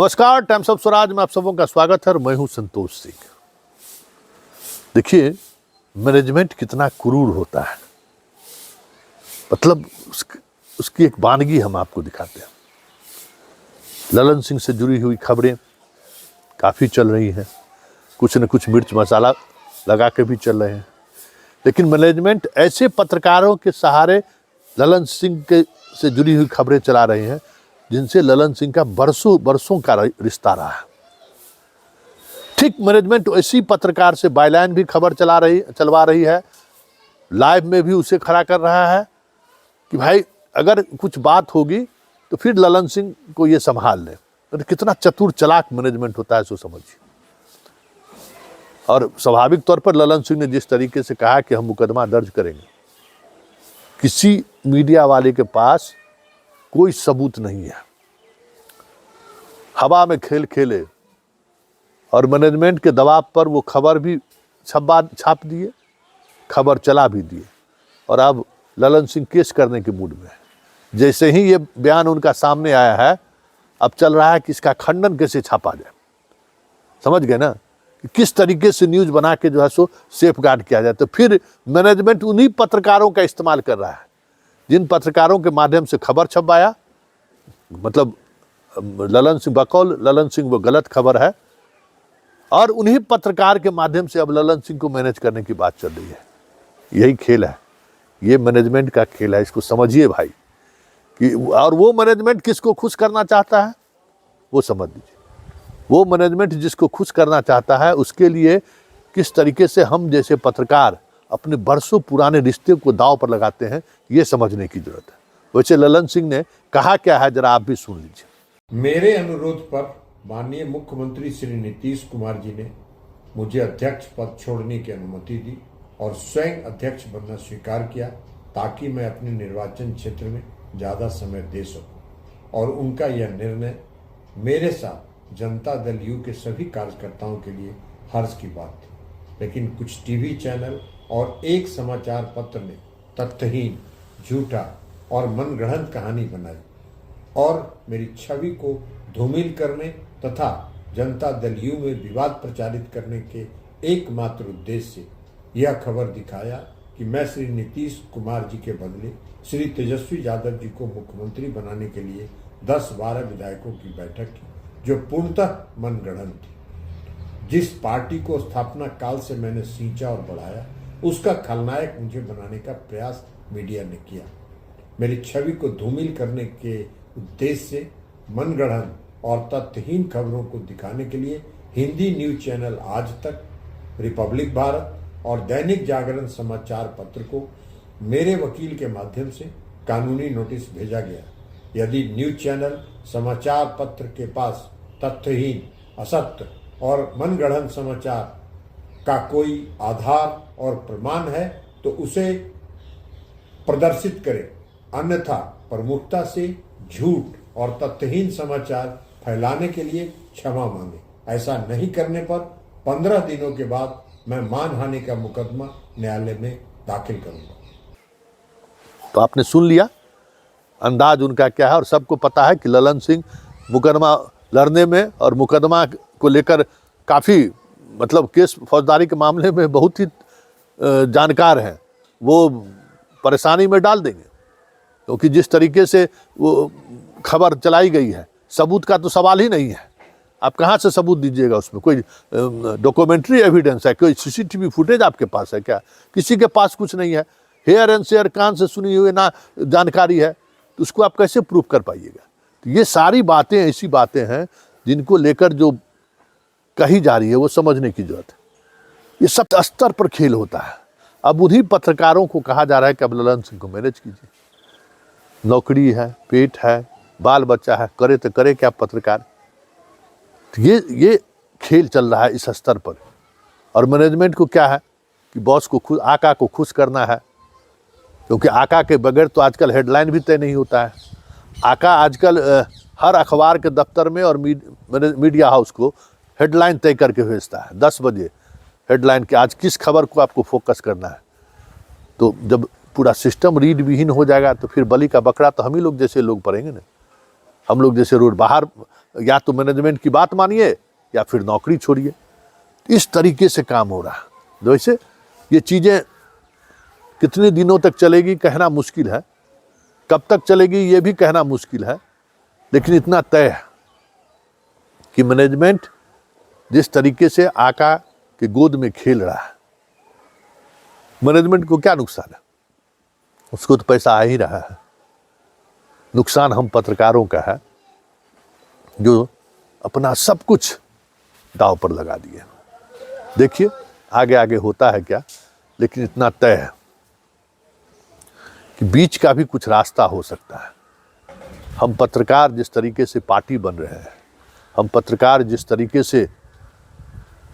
नमस्कार, times of Swaraj में आप सबों का स्वागत है। मैं हूं संतोष सिंह। देखिए, मैनेजमेंट कितना क्रूर होता है। मतलब उसकी एक वानगी हम आपको दिखाते हैं। ललन सिंह से जुड़ी हुई खबरें काफ़ी चल रही हैं, कुछ न कुछ मिर्च मसाला लगा के भी चल रहे हैं, लेकिन मैनेजमेंट ऐसे पत्रकारों के सहारे ललन सिंह के से जुड़ी हुई खबरें चला रहे हैं जिनसे ललन सिंह का बरसों का रिश्ता रहा है। ठीक मैनेजमेंट ऐसी पत्रकार से बायलाइन भी खबर चलवा रही है, लाइव में भी उसे खड़ा कर रहा है कि भाई अगर कुछ बात होगी तो फिर ललन सिंह को ये संभाल ले। तो कितना चतुर चालाक मैनेजमेंट होता है, सो समझिए। और स्वाभाविक तौर पर ललन सिंह ने जिस तरीके से कहा कि हम मुकदमा दर्ज करेंगे, किसी मीडिया वाले के पास कोई सबूत नहीं है, हवा में खेल खेले और मैनेजमेंट के दबाव पर वो खबर भी छाप दिए, खबर चला भी दिए। और अब ललन सिंह केस करने के मूड में है। जैसे ही ये बयान उनका सामने आया है, अब चल रहा है कि इसका खंडन कैसे छापा जाए। समझ गए ना कि किस तरीके से न्यूज बना के जो है सो सेफ गार्ड किया जाए। तो फिर मैनेजमेंट उन्हीं पत्रकारों का इस्तेमाल कर रहा है जिन पत्रकारों के माध्यम से खबर छपवाया। मतलब ललन सिंह बकौल ललन सिंह वो गलत खबर है, और उन्हीं पत्रकार के माध्यम से अब ललन सिंह को मैनेज करने की बात चल रही है। यही खेल है, ये मैनेजमेंट का खेल है, इसको समझिए भाई। कि और वो मैनेजमेंट किसको खुश करना चाहता है वो समझ लीजिए। वो मैनेजमेंट जिसको खुश करना चाहता है उसके लिए किस तरीके से हम जैसे पत्रकार अपने बरसों पुराने रिश्ते को दांव पर लगाते हैं, ये समझने की जरूरत है। वैसे ललन सिंह ने कहा क्या है, जरा आप भी सुन लीजिए। मेरे अनुरोध पर माननीय मुख्यमंत्री श्री नीतीश कुमार जी ने मुझे अध्यक्ष पद छोड़ने की अनुमति दी और स्वयं अध्यक्ष बनना स्वीकार किया, ताकि मैं अपने निर्वाचन क्षेत्र में ज्यादा समय दे सकूं। और उनका यह निर्णय मेरे साथ जनता दल यू के सभी कार्यकर्ताओं के लिए हर्ष की बात थी। लेकिन कुछ टीवी चैनल और एक समाचार पत्र ने तथ्यहीन, झूठा और मनगढ़ंत कहानी बनाई और मेरी छवि को धूमिल करने तथा जनता दल यू में विवाद प्रचारित करने के एकमात्र उद्देश्य से यह खबर दिखाया कि मैं श्री नीतीश कुमार जी के बदले श्री तेजस्वी यादव जी को मुख्यमंत्री बनाने के लिए 10-12 विधायकों की बैठक की, जो पूर्णतः मनगढ़ंत थी। जिस पार्टी को स्थापना काल से मैंने सींचा और बढ़ाया, उसका खलनायक मुझे बनाने का प्रयास मीडिया ने किया। मेरी छवि को धूमिल करने के उद्देश्य से मनगढ़ंत और तथ्यहीन खबरों को दिखाने के लिए हिंदी न्यूज चैनल आज तक, रिपब्लिक भारत और दैनिक जागरण समाचार पत्र को मेरे वकील के माध्यम से कानूनी नोटिस भेजा गया। यदि न्यूज चैनल समाचार पत्र के पास तथ्यहीन, असत्य और मनगढ़ंत समाचार का कोई आधार और प्रमाण है तो उसे प्रदर्शित करे, अन्यथा प्रमुखता से झूठ और तथ्यहीन समाचार फैलाने के लिए क्षमा मांगे। ऐसा नहीं करने पर 15 दिनों के बाद मैं मानहानि का मुकदमा न्यायालय में दाखिल करूंगा। तो आपने सुन लिया अंदाज उनका क्या है, और सबको पता है कि ललन सिंह मुकदमा लड़ने में और मुकदमा को लेकर काफ़ी मतलब केस फौजदारी के मामले में बहुत ही जानकार हैं। वो परेशानी में डाल देंगे, क्योंकि जिस तरीके से वो खबर चलाई गई है, सबूत का तो सवाल ही नहीं है। आप कहाँ से सबूत दीजिएगा? उसमें कोई डॉक्यूमेंट्री एविडेंस है, कोई सीसीटीवी फुटेज आपके पास है क्या? किसी के पास कुछ नहीं है। हेयर एंड शेयर, कान से सुनी हुई ना जानकारी है, तो उसको आप कैसे प्रूफ कर पाइएगा? तो ये सारी बातें ऐसी बातें हैं जिनको लेकर जो कही जा रही है वो समझने की जरूरत है। ये सब स्तर पर खेल होता है। अब उन्हीं पत्रकारों को कहा जा रहा है कि अब ललन सिंह को मैनेज कीजिए, नौकरी है, पेट है, बाल बच्चा है, करे तो करे क्या पत्रकार। तो ये खेल चल रहा है इस स्तर पर। और मैनेजमेंट को क्या है कि बॉस को आका को खुश करना है, क्योंकि आका के बगैर तो आजकल हेडलाइन भी तय नहीं होता है। आका आजकल हर अखबार के दफ्तर में और मीडिया हाउस को हेडलाइन तय करके भेजता है 10 बजे हेडलाइन कि आज किस खबर को आपको फोकस करना है। तो जब पूरा सिस्टम रीड विहीन हो जाएगा तो फिर बलि का बकरा तो हम ही लोग जैसे लोग पड़ेंगे ना। हम लोग जैसे रोड बाहर, या तो मैनेजमेंट की बात मानिए या फिर नौकरी छोड़िए। इस तरीके से काम हो रहा है। वैसे ये चीज़ें कितने दिनों तक चलेगी कहना मुश्किल है, कब तक चलेगी ये भी कहना मुश्किल है, लेकिन इतना तय है कि मैनेजमेंट जिस तरीके से आका के गोद में खेल रहा है, मैनेजमेंट को क्या नुकसान है? उसको तो पैसा आ ही रहा है। नुकसान हम पत्रकारों का है जो अपना सब कुछ दांव पर लगा दिए। देखिए आगे आगे होता है क्या, लेकिन इतना तय है कि बीच का भी कुछ रास्ता हो सकता है। हम पत्रकार जिस तरीके से पार्टी बन रहे हैं, हम पत्रकार जिस तरीके से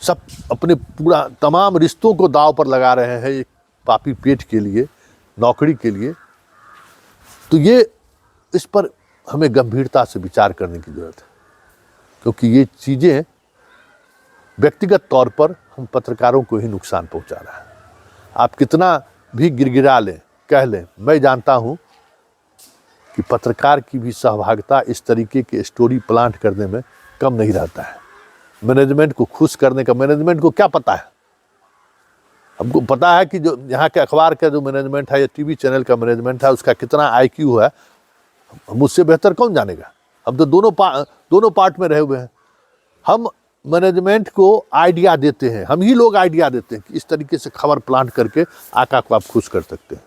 सब अपने पूरा तमाम रिश्तों को दांव पर लगा रहे हैं एक पापी पेट के लिए, नौकरी के लिए, तो ये इस पर हमें गंभीरता से विचार करने की जरूरत है, क्योंकि ये चीज़ें व्यक्तिगत तौर पर हम पत्रकारों को ही नुकसान पहुंचा रहा है। आप कितना भी गिड़गिड़ा लें, कह लें, मैं जानता हूं कि पत्रकार की भी सहभागिता इस तरीके के स्टोरी प्लांट करने में कम नहीं रहता है। मैनेजमेंट को खुश करने का, मैनेजमेंट को क्या पता है? हमको पता है कि जो यहाँ के अखबार का जो मैनेजमेंट है या टीवी चैनल का मैनेजमेंट है उसका कितना IQ है, मुझसे बेहतर कौन जानेगा? हम तो दोनों पार्ट में रहे हुए हैं। हम मैनेजमेंट को आइडिया देते हैं, हम ही लोग आइडिया देते हैं कि इस तरीके से खबर प्लांट करके आका को आप खुश कर सकते हैं।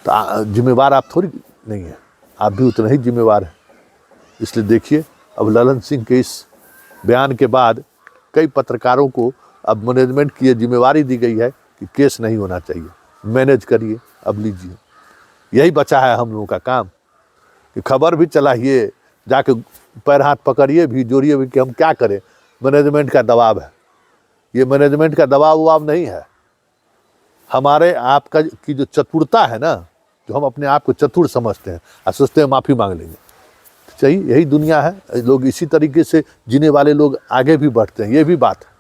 तो जिम्मेवार आप थोड़ी नहीं है, आप भी उतना ही जिम्मेवार हैं। इसलिए देखिए अब ललन सिंह के इस बयान के बाद कई पत्रकारों को अब मैनेजमेंट की ये जिम्मेवारी दी गई है कि केस नहीं होना चाहिए, मैनेज करिए, अब लीजिए। यही बचा है हम लोगों का काम कि खबर भी चलाइए, जाके पैर हाथ पकड़िए भी, जोड़िए भी कि हम क्या करें, मैनेजमेंट का दबाव है। ये मैनेजमेंट का दबाव उबाव नहीं है, हमारे आपका की जो चतुरता है ना, जो हम अपने आप को चतुर समझते हैं और सोचते हैं माफ़ी मांग लेंगे, सही यही दुनिया है। लोग इसी तरीके से जीने वाले लोग आगे भी बढ़ते हैं। ये भी बात है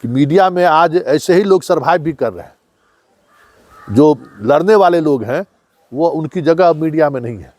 कि मीडिया में आज ऐसे ही लोग सर्वाइव भी कर रहे हैं। जो लड़ने वाले लोग हैं वो उनकी जगह अब मीडिया में नहीं है।